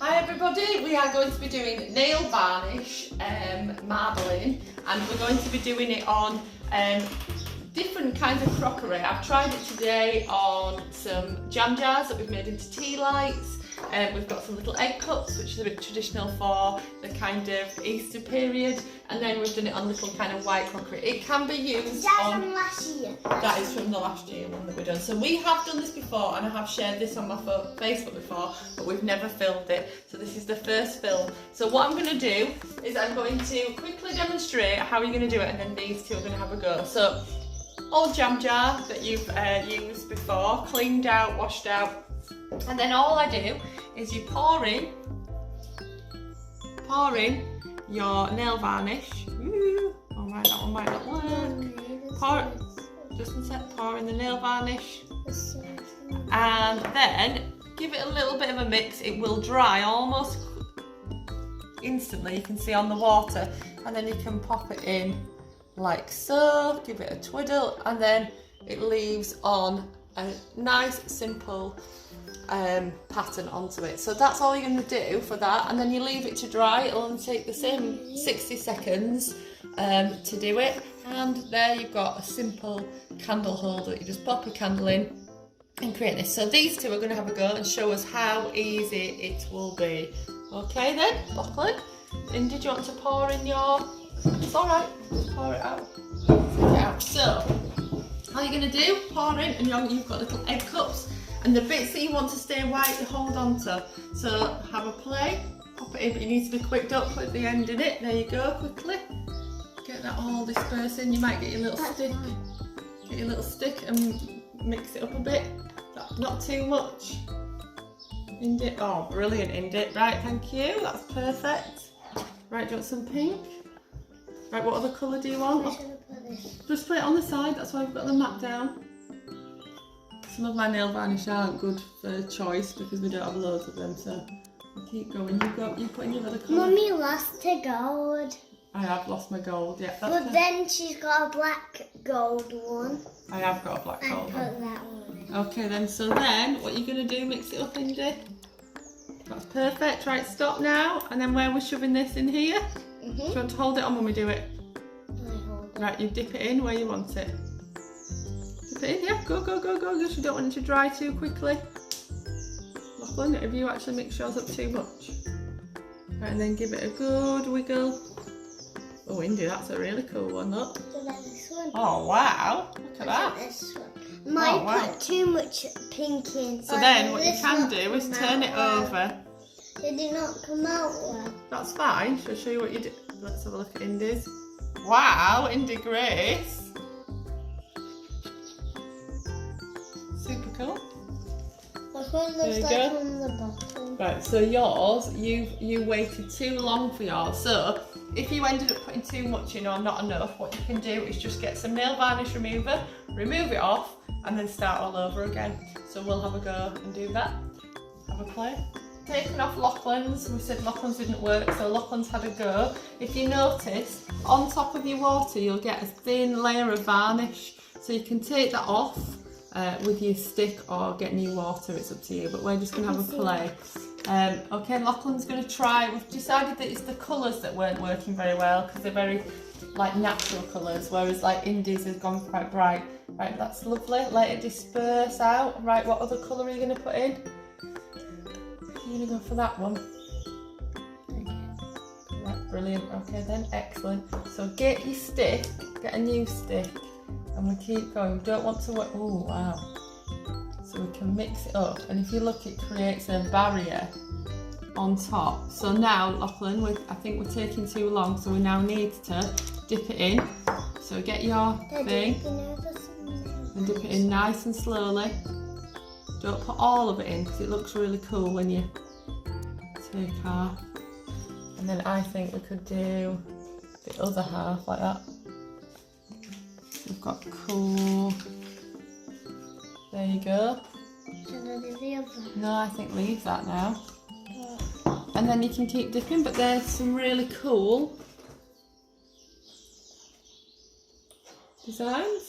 Hi everybody, we are going to be doing nail varnish marbling, and we're going to be doing it on different kinds of crockery. I've tried it today on some jam jars that we've made into tea lights. We've got some little egg cups, which is a bit traditional for the kind of Easter period, and then we've done it on little kind of white crockery. It can be used on... from last year. That is from the last year one that we've done. So we have done this before, and I have shared this on my Facebook before, but we've never filmed it. So this is the first film. So what I'm going to do is I'm going to quickly demonstrate how you're going to do it, and then these two are going to have a go. So old jam jar that you've used before, cleaned out, washed out. And then all I do is you pour in your nail varnish. Ooh, alright, that one might not work. Pour in the nail varnish. And then give it a little bit of a mix. It will dry almost instantly, you can see on the water. And then you can pop it in like so, give it a twiddle, and then it leaves on a nice simple pattern onto it. So that's all you're going to do for that, and then you leave it to dry. It'll only take the same 60 seconds to do it, and there you've got a simple candle holder. You just pop a candle in and create this. So these two are going to have a go and show us how easy it will be. Okay then, Lachlan, and did you want to pour in your... It's alright, just pour it out. Take it out. So all you're going to do, pour in, and you've got little egg cups. And the bits that you want to stay white, you hold on to. So have a play, pop it in, but you need to be quick, don't put the end in it. There you go, quickly. Get that all dispersed in. You might get your little stick. Get your little stick and mix it up a bit. Not too much. Indit. Oh, brilliant, Indit. Right, thank you. That's perfect. Right, do you want some pink? Right, what other colour do you want? Just put it on the side, that's why I've got the map down. Some of my nail varnish aren't good for choice because we don't have loads of them, so I'll keep going. You put in your other colour. Mummy lost her gold. I have lost my gold, yeah. But then she's got a black gold one. I have got a black gold one. I put that one in. Okay then, so then what you're going to do, mix it up, Indy. That's perfect. Right, stop now. And then where we're shoving this in here, do you want to hold it on when we do it? Right, you dip it in where you want it. Dip it in, yeah, go, because you don't want it to dry too quickly. Lachlan, if you actually mix yours up too much. Right, and then give it a good wiggle. Oh, Indy, that's a really cool one, look. This one. Oh, wow, look at that. This one. Might put too much pink in. So then what you can do is turn it over. Did it not come out well? That's fine, shall I show you what you do? Let's have a look at Indy's. Wow, Indy Grace. Super cool. That's what it looks like on the bottom. Right, so yours, you waited too long for yours. So if you ended up putting too much in or not enough, what you can do is just get some nail varnish remover, remove it off, and then start all over again. So we'll have a go and do that. Have a play. Taking off Lachlan's, we said Lachlan's didn't work, so Lachlan's had a go. If you notice, on top of your water you'll get a thin layer of varnish, so you can take that off with your stick or get new water, it's up to you, but we're just going to have a play. Okay, Lachlan's going to try. We've decided that it's the colours that weren't working very well because they're very like natural colours, whereas like Indy's has gone quite bright. Right, that's lovely, let it disperse out. Right, what other colour are you going to put in? You're going to go for that one. Right, brilliant. Okay then, excellent. So get your stick, get a new stick, and we keep going. We don't want to work. Oh wow. So we can mix it up, and if you look, it creates a barrier on top. So now, Lachlan, I think we're taking too long, so we now need to dip it in. So get your thing and dip it in nice and slowly. Don't put all of it in because it looks really cool when you take half. And then I think we could do the other half like that. We've got cool. There you go. Should I do the other? No, I think leave that now. And then you can keep dipping, but there's some really cool designs.